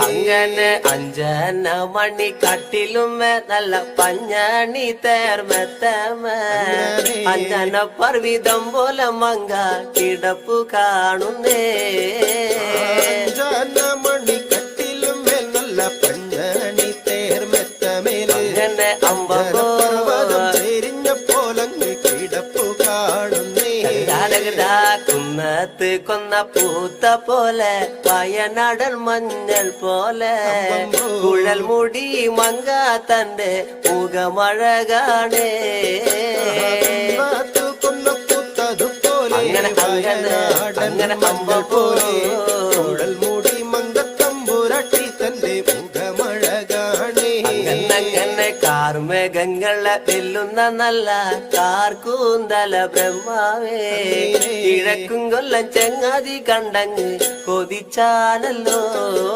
അങ്ങനെ 5 മണി കട്ടിലുമേ നല്ല പഞ്ഞണി തേർമെത്തമേ 5 പർവിതം പോലെ മങ്ക കിടപ്പു കാണുന്നേ 5 മണി കട്ടിലുമേൽ നല്ല പഞ്ഞണി തേർമെത്തമേൽ അങ്ങനെ പർവ്വതം ചെരിഞ്ഞ പോലങ്ങ് കിടപ്പു കാണുന്നേ കുന്നത്ത് കൊന്ന പൂത്ത പോലെ വയനാടൻ മഞ്ഞൾ പോലെ കുഴൽ മുടി മങ്ക തന്റെ മുഖമഴകാണേ അങ്ങനെ അങ്ങനെ അമ്പ പോലെ കുഴൽ മുടി മങ്കത്തമ്പുരട്ടി തന്റെ മുഖമഴകാണേ അങ്ങനെ കാർമേഘങ്ങളെ വെല്ലുന്ന നല്ല കാർക്കൂന്തല ബ്രഹ്മാവേ കിഴക്കും കൊല്ലം ചെങ്ങാതി കണ്ടങ്ങ് കൊതിച്ചാലല്ലോ